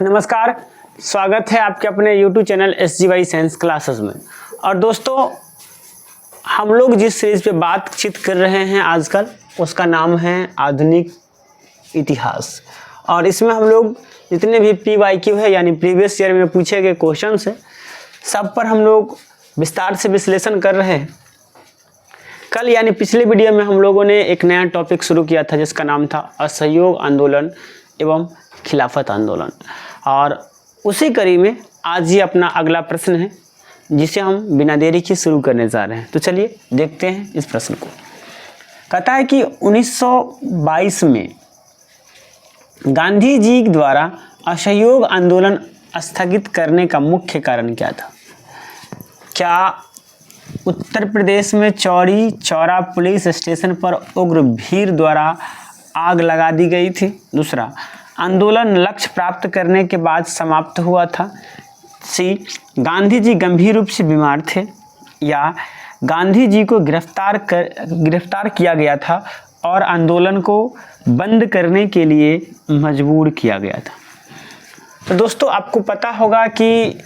नमस्कार, स्वागत है आपके अपने YouTube channel SGY science classes में। और दोस्तों, हम लोग जिस सीरीज पे बातचीत कर रहे हैं आजकल, उसका नाम है आधुनिक इतिहास। और इसमें हम लोग जितने भी PYQ है यानी प्रीवियस ईयर में पूछे गए क्वेश्चंस हैं, सब पर हम लोग विस्तार से विश्लेषण कर रहे हैं। कल यानी पिछले वीडियो में हम लोगों ने एक नया टॉपिक शुरू किया था जिसका नाम था असहयोग आंदोलन एवं खिलाफत आंदोलन। और उसी कड़ी में आज ये अपना अगला प्रश्न है जिसे हम बिना देरी के शुरू करने जा रहे हैं। तो चलिए देखते हैं इस प्रश्न को। कहता है कि 1922 में गांधी जी द्वारा असहयोग आंदोलन स्थगित करने का मुख्य कारण क्या था? क्या उत्तर प्रदेश में चौरी चौरा पुलिस स्टेशन पर उग्र भीड़ द्वारा आग लगा दी गई थी? दूसरा, आंदोलन लक्ष्य प्राप्त करने के बाद समाप्त हुआ था। सी, गांधी जी गंभीर रूप से बीमार थे। या गांधी जी को गिरफ्तार किया गया था और आंदोलन को बंद करने के लिए मजबूर किया गया था। तो दोस्तों, आपको पता होगा कि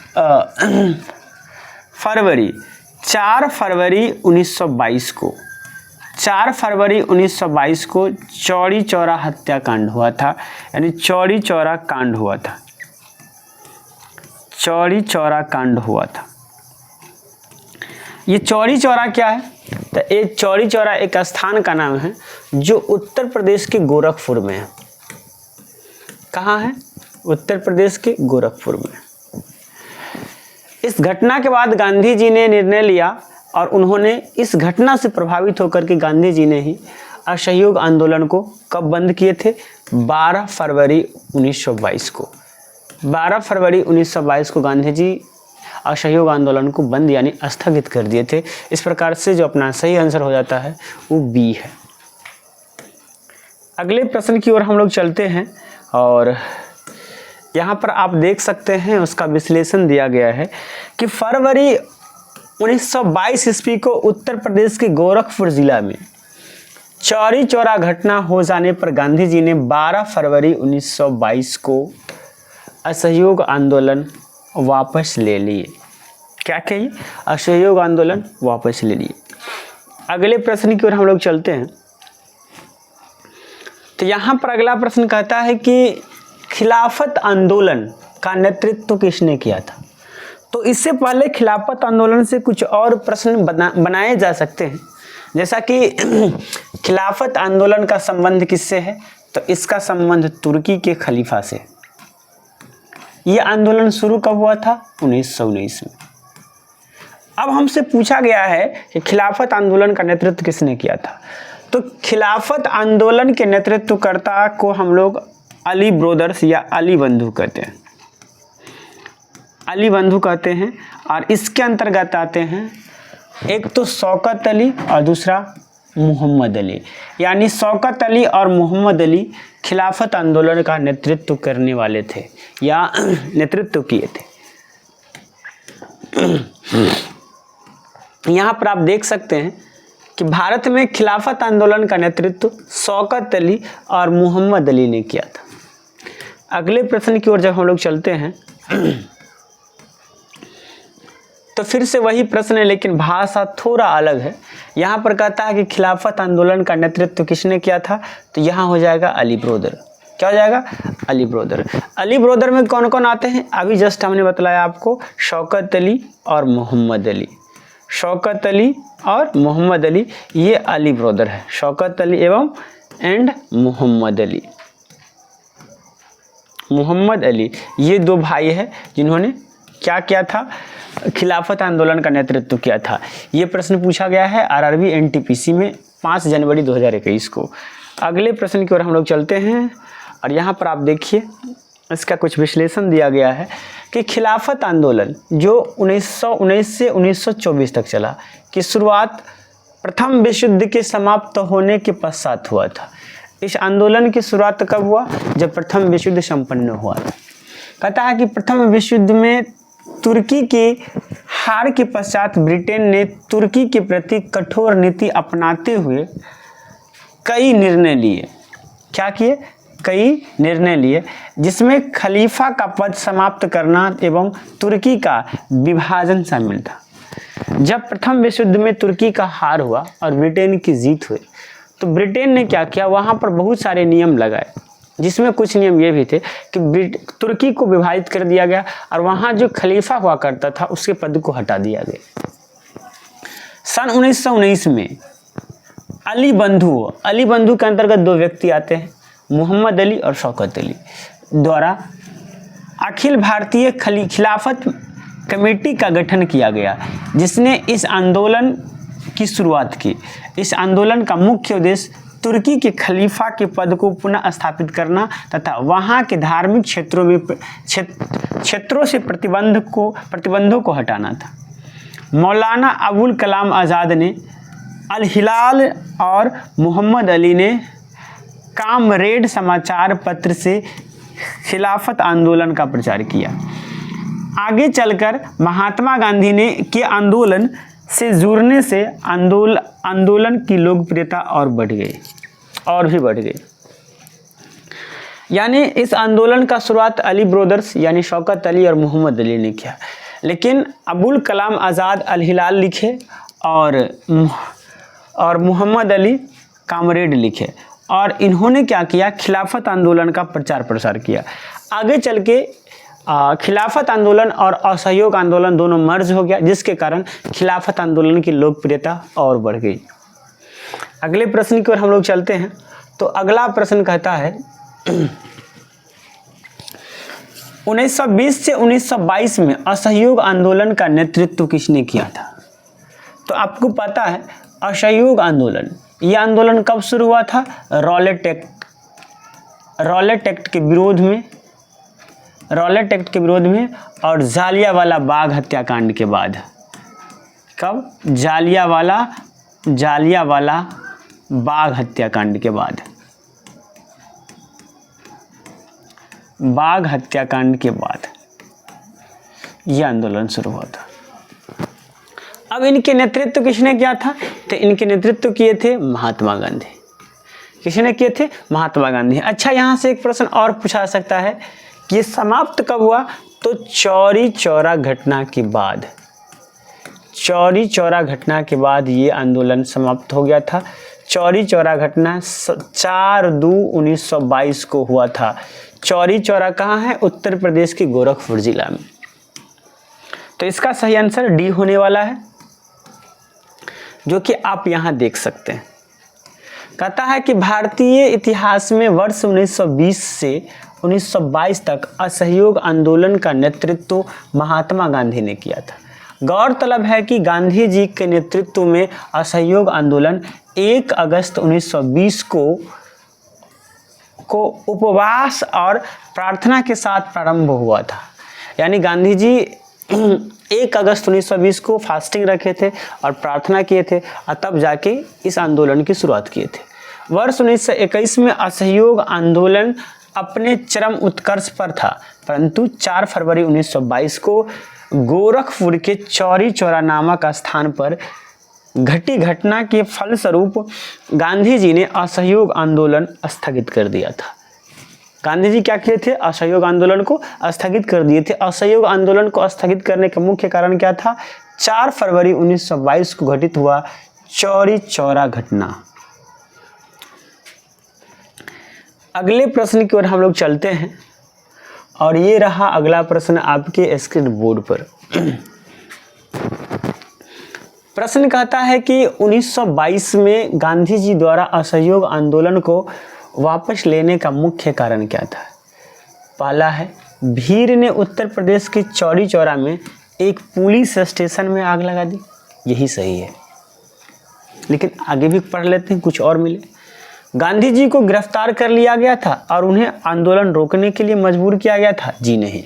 4 फरवरी 1922 को चौरी चौरा हत्याकांड हुआ था, यानी चौरी चौरा कांड हुआ था। चौरी चौरा कांड हुआ था। ये चौरी चौरा क्या है? तो ये चौरी चौरा एक स्थान का नाम है जो उत्तर प्रदेश के गोरखपुर में है। कहाँ है? उत्तर प्रदेश के गोरखपुर में। इस घटना के बाद गांधी जी ने निर्णय लिया और उन्होंने इस घटना से प्रभावित होकर के गांधी जी ने ही असहयोग आंदोलन को कब बंद किए थे? 12 फरवरी 1922 को। 12 फरवरी 1922 को गांधी जी असहयोग आंदोलन को बंद यानी स्थगित कर दिए थे। इस प्रकार से जो अपना सही आंसर हो जाता है वो बी है। अगले प्रश्न की ओर हम लोग चलते हैं और यहाँ पर आप देख सकते हैं उसका विश्लेषण दिया गया है कि फरवरी 1922 ईस्वी को उत्तर प्रदेश के गोरखपुर जिला में चौरी चौरा घटना हो जाने पर गांधी जी ने 12 फरवरी 1922 को असहयोग आंदोलन वापस ले लिए। क्या कहिए? असहयोग आंदोलन वापस ले लिए। अगले प्रश्न की ओर हम लोग चलते हैं। तो यहाँ पर अगला प्रश्न कहता है कि खिलाफत आंदोलन का नेतृत्व किसने किया था? तो इससे पहले खिलाफत आंदोलन से कुछ और प्रश्न बनाए जा सकते हैं, जैसा कि खिलाफत आंदोलन का संबंध किससे है? तो इसका संबंध तुर्की के खलीफा से। यह आंदोलन शुरू कब हुआ था? 1919 में। अब हमसे पूछा गया है कि खिलाफत आंदोलन का नेतृत्व किसने किया था? तो खिलाफत आंदोलन के नेतृत्वकर्ता को हम लोग अली ब्रदर्स या अली बंधु कहते हैं। अली बंधु कहते हैं। और इसके अंतर्गत आते हैं एक तो शौकत अली और दूसरा मोहम्मद अली। यानी शौकत अली और मोहम्मद अली खिलाफत आंदोलन का नेतृत्व करने वाले थे या नेतृत्व किए थे। यहाँ पर आप देख सकते हैं कि भारत में खिलाफत आंदोलन का नेतृत्व शौकत अली और मोहम्मद अली ने किया था। अगले प्रश्न की ओर जब हम लोग चलते हैं तो फिर से वही प्रश्न है, लेकिन भाषा थोड़ा अलग है। यहाँ पर कहता है कि खिलाफत आंदोलन का नेतृत्व किसने किया था? तो यहाँ हो जाएगा अली ब्रदर। क्या हो जाएगा? अली ब्रदर। अली ब्रदर में कौन कौन आते हैं? अभी जस्ट हमने बतलाया आपको, शौकत अली और मोहम्मद अली। शौकत अली और मोहम्मद अली, ये अली ब्रदर है। शौकत अली एवं मोहम्मद अली। मोहम्मद अली ये दो भाई हैं जिन्होंने क्या किया था? खिलाफत आंदोलन का नेतृत्व किया था। ये प्रश्न पूछा गया है RRB NTPC में 5 जनवरी 2021 को। अगले प्रश्न की ओर हम लोग चलते हैं और यहाँ पर आप देखिए इसका कुछ विश्लेषण दिया गया है कि खिलाफत आंदोलन जो 1919 से 1924 तक चला, की शुरुआत प्रथम विश्व युद्ध के समाप्त होने के पश्चात हुआ था। इस आंदोलन की शुरुआत कब हुआ? जब प्रथम विश्व युद्ध संपन्न हुआ था। कहता है कि प्रथम विश्व युद्ध में तुर्की की हार के पश्चात ब्रिटेन ने तुर्की के प्रति कठोर नीति अपनाते हुए कई निर्णय लिए। क्या किए? कई निर्णय लिए, जिसमें खलीफा का पद समाप्त करना एवं तुर्की का विभाजन शामिल था। जब प्रथम विश्व युद्ध में तुर्की का हार हुआ और ब्रिटेन की जीत हुई, तो ब्रिटेन ने क्या किया, वहाँ पर बहुत सारे नियम लगाए, जिसमें कुछ नियम ये भी थे कि तुर्की को विभाजित कर दिया गया और वहाँ जो खलीफा हुआ करता था उसके पद को हटा दिया गया। सन 1919 में अली बंधु के अंतर्गत दो व्यक्ति आते हैं, मोहम्मद अली और शौकत अली द्वारा अखिल भारतीय खिलाफत कमेटी का गठन किया गया, जिसने इस आंदोलन की शुरुआत की। इस आंदोलन का मुख्य उद्देश्य तुर्की के खलीफा के पद को पुनः स्थापित करना तथा वहाँ के धार्मिक क्षेत्रों से प्रतिबंधों को हटाना था। मौलाना अबुल कलाम आज़ाद ने अल हिलाल और मोहम्मद अली ने कामरेड समाचार पत्र से खिलाफत आंदोलन का प्रचार किया। आगे चलकर महात्मा गांधी ने के आंदोलन से जुड़ने से आंदोलन की लोकप्रियता और भी बढ़ गई। यानी इस आंदोलन का शुरुआत अली ब्रदर्स यानी शौकत अली और मोहम्मद अली ने किया, लेकिन अबुल कलाम आज़ाद अल हिलाल लिखे और मोहम्मद अली कामरेड लिखे, और इन्होंने क्या किया, खिलाफत आंदोलन का प्रचार प्रसार किया। आगे चल के खिलाफत आंदोलन और असहयोग आंदोलन दोनों मर्ज हो गया, जिसके कारण खिलाफत आंदोलन की लोकप्रियता और बढ़ गई। अगले प्रश्न की ओर हम लोग चलते हैं। तो अगला प्रश्न कहता है 1920 से 1922 में असहयोग आंदोलन का नेतृत्व किसने किया था? तो आपको पता है असहयोग आंदोलन, यह आंदोलन कब शुरू हुआ था? रॉलेट एक्ट के विरोध में और जालियांवाला बाग हत्याकांड के बाद। कब? जालियांवाला बाग हत्याकांड के बाद। बाग हत्याकांड के बाद यह आंदोलन शुरू हुआ था। अब इनके नेतृत्व किसने किया था? तो इनके नेतृत्व किए थे महात्मा गांधी। किसने किए थे? महात्मा गांधी। अच्छा, यहाँ से एक प्रश्न और पूछा जा सकता है कि ये समाप्त कब हुआ? तो चौरी चौरा घटना के बाद। चौरी चौरा घटना के बाद ये आंदोलन समाप्त हो गया था। चौरी चौरा घटना 4/2/1922 को हुआ था। चौरी चौरा कहाँ है? उत्तर प्रदेश के गोरखपुर जिला में। तो इसका सही आंसर डी होने वाला है, जो कि आप यहाँ देख सकते हैं। कहता है कि भारतीय इतिहास में वर्ष 1920 से 1922 तक असहयोग आंदोलन का नेतृत्व महात्मा गांधी ने किया था। गौरतलब है कि गांधी जी के नेतृत्व में असहयोग आंदोलन 1 अगस्त 1920 को उपवास और प्रार्थना के साथ प्रारंभ हुआ था। यानी गांधी जी 1 अगस्त 1920 को फास्टिंग रखे थे और प्रार्थना किए थे, और तब जाके इस आंदोलन की शुरुआत किए थे। वर्ष 1921 में असहयोग आंदोलन अपने चरम उत्कर्ष पर था, परंतु 4 फरवरी 1922 को गोरखपुर के चौरी चौरा नामक स्थान पर घटी घटना के फलस्वरूप गांधी जी ने असहयोग आंदोलन स्थगित कर दिया था। गांधी जी क्या किए थे? असहयोग आंदोलन को स्थगित कर दिए थे। असहयोग आंदोलन को स्थगित करने का मुख्य कारण क्या था? 4 फरवरी 1922 को घटित हुआ चौरी चौरा घटना। अगले प्रश्न की ओर हम लोग चलते हैं, और ये रहा अगला प्रश्न आपके स्क्रीन बोर्ड पर। प्रश्न कहता है कि 1922 में गांधी जी द्वारा असहयोग आंदोलन को वापस लेने का मुख्य कारण क्या था? पहला है, भीड़ ने उत्तर प्रदेश के चौरी चौरा में एक पुलिस स्टेशन में आग लगा दी। यही सही है, लेकिन आगे भी पढ़ लेते हैं, कुछ और मिले। गांधी जी को गिरफ्तार कर लिया गया था और उन्हें आंदोलन रोकने के लिए मजबूर किया गया था। जी नहीं।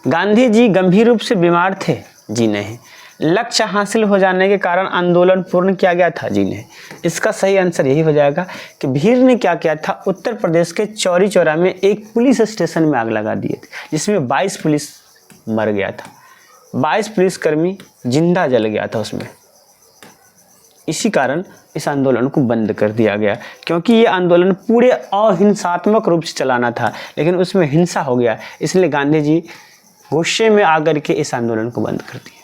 गांधी जी गंभीर रूप से बीमार थे। जी नहीं। लक्ष्य हासिल हो जाने के कारण आंदोलन पूर्ण किया गया था। जी नहीं। इसका सही आंसर यही हो जाएगा कि भीड़ ने क्या किया था, उत्तर प्रदेश के चौरी चौरा में एक पुलिस स्टेशन में आग लगा दिए थे, जिसमें 22 पुलिस मर गया था। 22 पुलिसकर्मी जिंदा जल गया था उसमें। इसी कारण इस आंदोलन को बंद कर दिया गया, क्योंकि ये आंदोलन पूरे अहिंसात्मक रूप से चलाना था, लेकिन उसमें हिंसा हो गया, इसलिए गांधी जी गुस्से में आकर के इस आंदोलन को बंद कर दिया।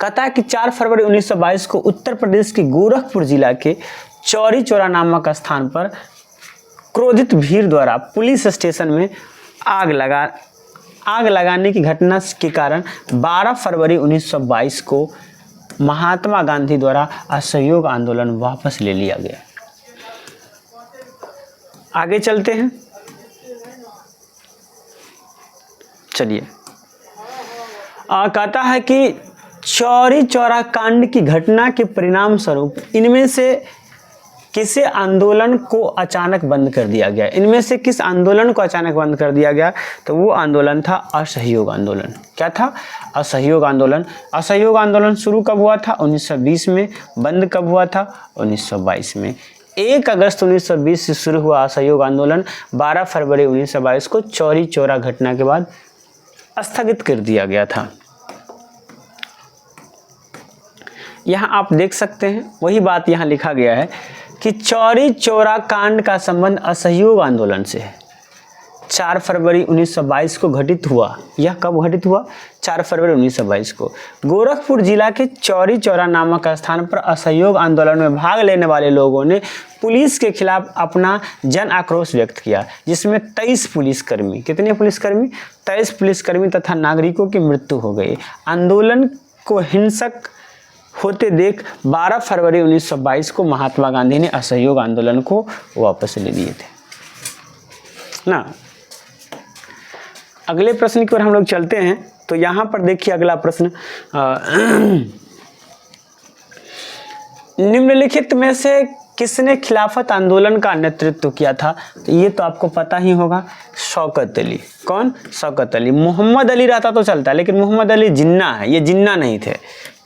कहता है कि 4 फरवरी 1922 को उत्तर प्रदेश के गोरखपुर जिला के चौरी चौरा नामक स्थान पर क्रोधित भीड़ द्वारा पुलिस स्टेशन में आग लगाने की घटना के कारण 12 फरवरी 1922 को महात्मा गांधी द्वारा असहयोग आंदोलन वापस ले लिया गया। आगे चलते हैं, चलिए। कहता है कि चौरी चौरा कांड की घटना के परिणाम स्वरूप इनमें से किसे आंदोलन को अचानक बंद कर दिया गया? इनमें से किस आंदोलन को अचानक बंद कर दिया गया? तो वो आंदोलन था असहयोग आंदोलन। क्या था? असहयोग आंदोलन। असहयोग आंदोलन शुरू कब हुआ था? 1920 में। बंद कब हुआ था? 1922 में। 1 अगस्त 1920 से शुरू हुआ असहयोग आंदोलन 12 फरवरी 1922 को चौरी चौरा घटना के बाद स्थगित कर दिया गया था। यहाँ आप देख सकते हैं वही बात यहाँ लिखा गया है कि चौरी चौरा कांड का संबंध असहयोग आंदोलन से है। 4 फरवरी 1922 को घटित हुआ। यह कब घटित हुआ? 4 फरवरी 1922 को गोरखपुर जिला के चौरी चौरा नामक स्थान पर असहयोग आंदोलन में भाग लेने वाले लोगों ने पुलिस के खिलाफ अपना जन आक्रोश व्यक्त किया, जिसमें 23 पुलिसकर्मी, कितने पुलिसकर्मी? 23 पुलिसकर्मी तथा नागरिकों की मृत्यु हो गई। आंदोलन को हिंसक होते देख 12 फरवरी 1922 को महात्मा गांधी ने असहयोग आंदोलन को वापस ले लिए थे ना। अगले प्रश्न की ओर हम लोग चलते हैं। तो यहाँ पर देखिए अगला प्रश्न, निम्नलिखित में से किसने खिलाफत आंदोलन का नेतृत्व किया था? तो ये तो आपको पता ही होगा, शौकत अली। कौन? शौकत अली। मोहम्मद अली रहता तो चलता, लेकिन मोहम्मद अली जिन्ना है, ये जिन्ना नहीं थे।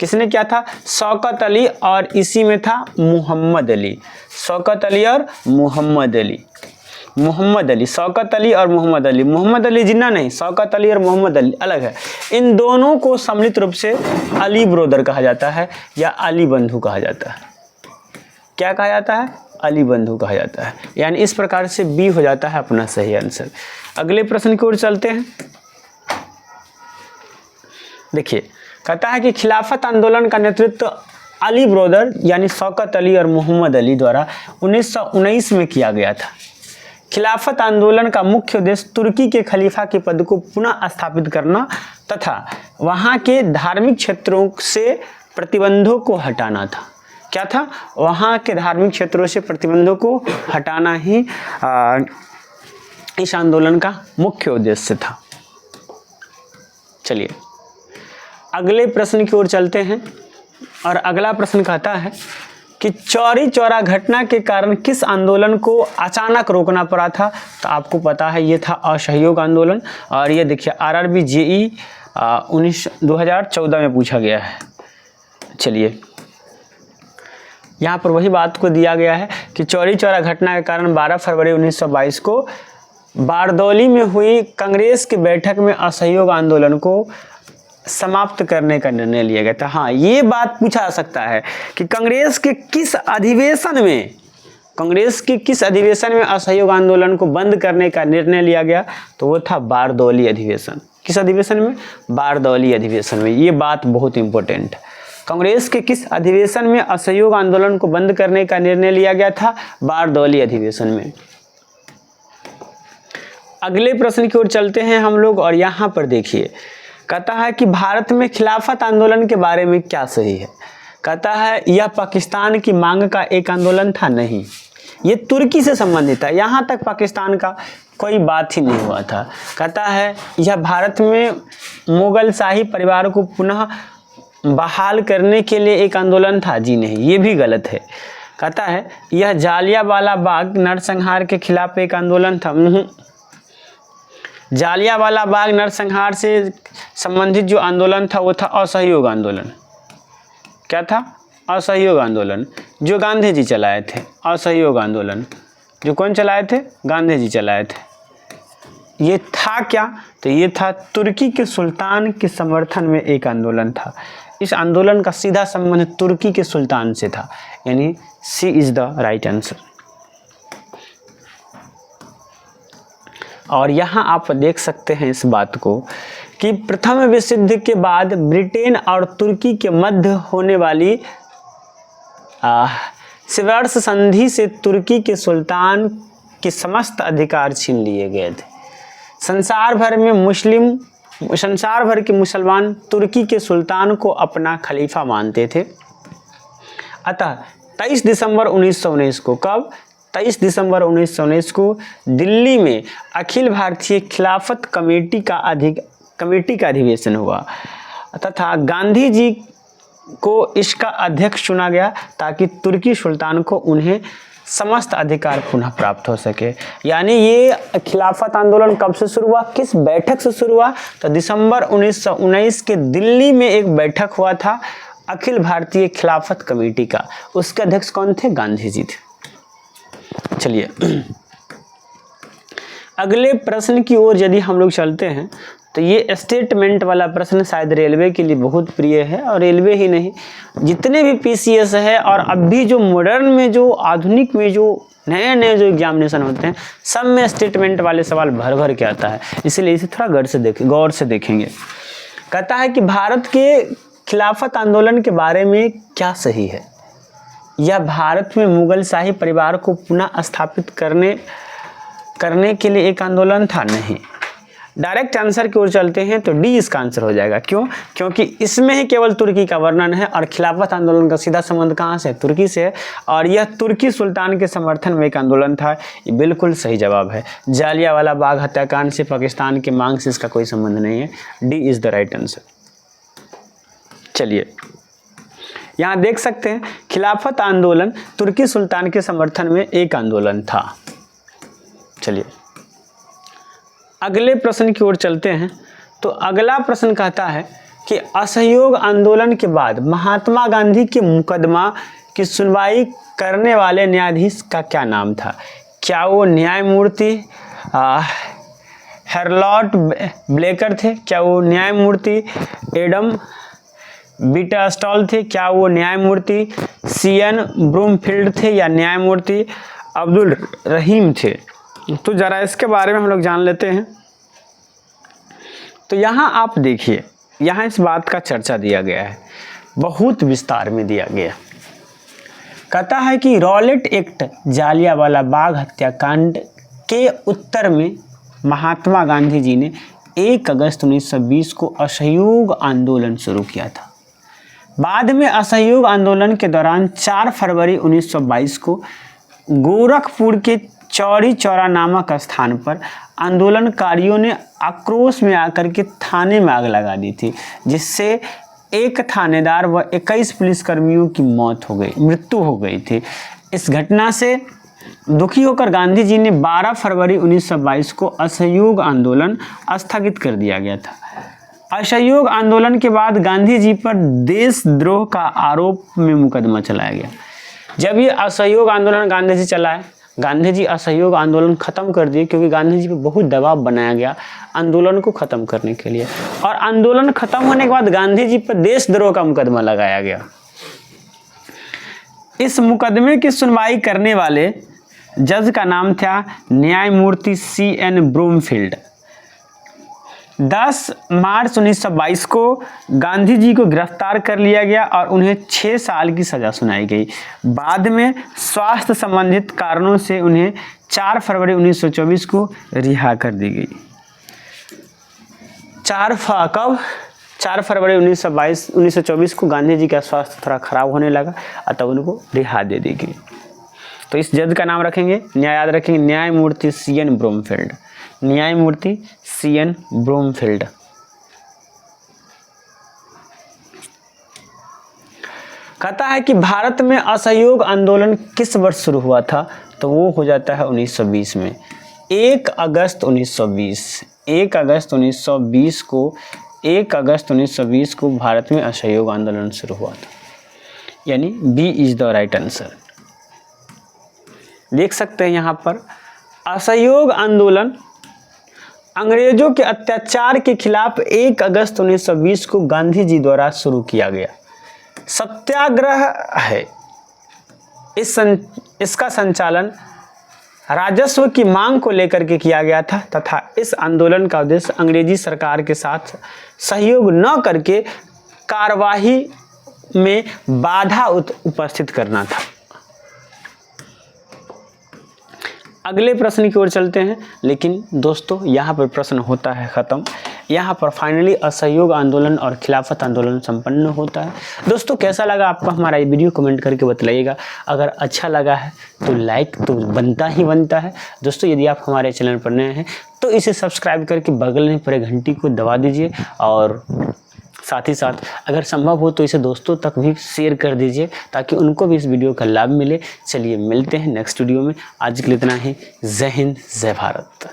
किसने किया था? शौकत अली, और इसी में था मोहम्मद अली। शौकत अली और मोहम्मद अली। मोहम्मद अली, शौकत अली और मोहम्मद अली। मोहम्मद अली जिन्ना नहीं, शौकत अली और मोहम्मद अली अलग है। इन दोनों को सम्मिलित रूप से अली ब्रोदर कहा जाता है या अली बंधु कहा जाता है। क्या कहा जाता है? अली बंधु कहा जाता है। यानी इस प्रकार से बी हो जाता है अपना सही आंसर। अगले प्रश्न की ओर चलते हैं। देखिए, कहता है कि खिलाफत आंदोलन का नेतृत्व अली ब्रोदर यानी शौकत अली और मोहम्मद अली द्वारा 1919 में किया गया था। खिलाफत आंदोलन का मुख्य उद्देश्य तुर्की के खलीफा के पद को पुनः स्थापित करना तथा वहां के धार्मिक क्षेत्रों से प्रतिबंधों को हटाना था। क्या था? वहां के धार्मिक क्षेत्रों से प्रतिबंधों को हटाना ही इस आंदोलन का मुख्य उद्देश्य था। चलिए अगले प्रश्न की ओर चलते हैं, और अगला प्रश्न कहता है कि चौरी चौरा घटना के कारण किस आंदोलन को अचानक रोकना पड़ा था? तो आपको पता है ये था असहयोग आंदोलन। और ये देखिए आरआरबी जेई 2014 में पूछा गया है। चलिए यहाँ पर वही बात को दिया गया है कि चौरी चौरा घटना के कारण 12 फरवरी 1922 को बारदौली में हुई कांग्रेस की बैठक में असहयोग आंदोलन को समाप्त करने का निर्णय लिया गया था। हाँ, ये बात पूछा जा सकता है कि कांग्रेस के किस अधिवेशन में असहयोग आंदोलन को बंद करने का निर्णय लिया गया? तो वो था बारदौली अधिवेशन। किस अधिवेशन में? बारदौली अधिवेशन में। ये बात बहुत इंपॉर्टेंट है। कांग्रेस के किस अधिवेशन में असहयोग आंदोलन को बंद करने का निर्णय लिया गया था? बारदौली अधिवेशन में। अगले प्रश्न की ओर चलते हैं हम लोग, और यहाँ पर देखिए कहता है कि भारत में खिलाफत आंदोलन के बारे में क्या सही है? कहता है यह पाकिस्तान की मांग का एक आंदोलन था। नहीं, ये तुर्की से संबंधित है। यहाँ तक पाकिस्तान का कोई बात ही नहीं हुआ था। कहता है यह भारत में मुगल शाही परिवार को पुनः बहाल करने के लिए एक आंदोलन था। जी नहीं, ये भी गलत है। कहता है यह जालियांवाला बाग नरसंहार के खिलाफ एक आंदोलन था। जालियांवाला बाग नरसंहार से संबंधित जो आंदोलन था वो था असहयोग आंदोलन। क्या था? असहयोग आंदोलन, जो गांधी जी चलाए थे। असहयोग आंदोलन जो कौन चलाए थे? गांधी जी चलाए थे। ये था क्या? तो ये था तुर्की के सुल्तान के समर्थन में एक आंदोलन था। इस आंदोलन का सीधा संबंध तुर्की के सुल्तान से था, यानी सी इज द राइट आंसर। और यहाँ आप देख सकते हैं इस बात को कि प्रथम विश्व युद्ध के बाद ब्रिटेन और तुर्की के मध्य होने वाली सिवर्स संधि से तुर्की के सुल्तान के समस्त अधिकार छीन लिए गए थे। संसार भर के मुसलमान तुर्की के सुल्तान को अपना खलीफा मानते थे। अतः 23 दिसंबर 1919 को, कब 23 दिसंबर 1919 को दिल्ली में अखिल भारतीय खिलाफत कमेटी का अधिवेशन हुआ तथा गांधी जी को इसका अध्यक्ष चुना गया ताकि तुर्की सुल्तान को उन्हें समस्त अधिकार पुनः प्राप्त हो सके। यानी ये खिलाफत आंदोलन कब से शुरू हुआ, किस बैठक से शुरू हुआ? तो दिसंबर 1919 के दिल्ली में एक बैठक हुआ था अखिल भारतीय खिलाफत कमेटी का। उसके अध्यक्ष कौन थे? गांधी जी थे। चलिए अगले प्रश्न की ओर यदि हम लोग चलते हैं तो ये स्टेटमेंट वाला प्रश्न शायद रेलवे के लिए बहुत प्रिय है, और रेलवे ही नहीं जितने भी पीसीएस है और अभी जो मॉडर्न में जो आधुनिक में जो नए जो एग्जामिनेशन होते हैं सब में स्टेटमेंट वाले सवाल भर भर के आता है, इसलिए इसे थोड़ा गौर से देखेंगे। कहता है कि भारत के खिलाफत आंदोलन के बारे में क्या सही है? यह भारत में मुगल शाही परिवार को पुनः स्थापित करने के लिए एक आंदोलन था? नहीं। डायरेक्ट आंसर की ओर चलते हैं तो डी इसका आंसर हो जाएगा। क्यों? क्योंकि इसमें ही केवल तुर्की का वर्णन है और खिलाफत आंदोलन का सीधा संबंध कहाँ से? तुर्की से है, और यह तुर्की सुल्तान के समर्थन में एक आंदोलन था। ये बिल्कुल सही जवाब है। जालियांवाला बाग हत्याकांड से पाकिस्तान की मांग से इसका कोई संबंध नहीं है। D is the right answer. चलिए यहाँ देख सकते हैं खिलाफत आंदोलन तुर्की सुल्तान के समर्थन में एक आंदोलन था। चलिए अगले प्रश्न की ओर चलते हैं। तो अगला प्रश्न कहता है कि असहयोग आंदोलन के बाद महात्मा गांधी के मुकदमा की सुनवाई करने वाले न्यायाधीश का क्या नाम था? क्या वो न्यायमूर्ति हेरलॉट ब्लेकर थे? क्या वो न्यायमूर्ति एडम बीटास्टॉल थे? क्या वो न्यायमूर्ति सीएन ब्रूमफील्ड थे? या न्यायमूर्ति अब्दुल रहीम थे? तो जरा इसके बारे में हम लोग जान लेते हैं। तो यहाँ आप देखिए, यहाँ इस बात का चर्चा दिया गया है, बहुत विस्तार में दिया गया। कहता है कि रॉलेट एक्ट जालियांवाला बाग हत्याकांड के उत्तर में महात्मा गांधी जी ने 1 अगस्त 1920 को असहयोग आंदोलन शुरू किया था। बाद में असहयोग आंदोलन के दौरान 4 फरवरी 1922 को गोरखपुर के चौरी चौरा नामक स्थान पर आंदोलनकारियों ने आक्रोश में आकर के थाने में आग लगा दी थी, जिससे एक थानेदार व 21 पुलिसकर्मियों की मृत्यु हो गई थी। इस घटना से दुखी होकर गांधी जी ने 12 फरवरी 1922 को असहयोग आंदोलन स्थगित कर दिया गया था। असहयोग आंदोलन के बाद गांधी जी पर देशद्रोह का आरोप में मुकदमा चलाया गया। जब ये असहयोग आंदोलन गांधी जी चलाए, गांधी जी असहयोग आंदोलन खत्म कर दिए, क्योंकि गांधी जी पे बहुत दबाव बनाया गया आंदोलन को खत्म करने के लिए, और आंदोलन खत्म होने के बाद गांधी जी पर देशद्रोह का मुकदमा लगाया गया। इस मुकदमे की सुनवाई करने वाले जज का नाम था न्यायमूर्ति सीएन ब्रूमफील्ड। 10 मार्च 1922 को गांधी जी को गिरफ्तार कर लिया गया और उन्हें 6 साल की सज़ा सुनाई गई। बाद में स्वास्थ्य संबंधित कारणों से उन्हें 4 फरवरी 1924 को रिहा कर दी गई। 4 फरवरी 1924 को गांधी जी का स्वास्थ्य थोड़ा खराब होने लगा, अतः उनको रिहा दे दी गई। तो इस जज का नाम रखेंगे, याद रखेंगे, न्यायमूर्ति सीएन ब्रूमफील्ड। न्यायमूर्ति सीएन ब्रूमफील्ड। कहता है कि भारत में असहयोग आंदोलन किस वर्ष शुरू हुआ था? तो वो हो जाता है 1920 में, 1 अगस्त 1920 को भारत में असहयोग आंदोलन शुरू हुआ था, यानी B is the right answer. देख सकते हैं यहाँ पर असहयोग आंदोलन अंग्रेजों के अत्याचार के खिलाफ 1 अगस्त 1920 को गांधी जी द्वारा शुरू किया गया सत्याग्रह है। इसका संचालन राजस्व की मांग को लेकर के किया गया था तथा इस आंदोलन का उद्देश्य अंग्रेजी सरकार के साथ सहयोग न करके कार्यवाही में बाधा उपस्थित करना था। अगले प्रश्न की ओर चलते हैं, लेकिन दोस्तों यहाँ पर प्रश्न होता है ख़त्म। यहाँ पर फाइनली असहयोग आंदोलन और खिलाफत आंदोलन संपन्न होता है। दोस्तों कैसा लगा आपको हमारा ये वीडियो, कमेंट करके बताइएगा। अगर अच्छा लगा है तो लाइक तो बनता ही बनता है। दोस्तों यदि आप हमारे चैनल पर नए हैं तो इसे सब्सक्राइब करके बगल में पड़े घंटी को दबा दीजिए और साथ ही साथ अगर संभव हो तो इसे दोस्तों तक भी शेयर कर दीजिए ताकि उनको भी इस वीडियो का लाभ मिले। चलिए मिलते हैं नेक्स्ट वीडियो में। आज के लिए इतना ही। जय हिंद, जय भारत।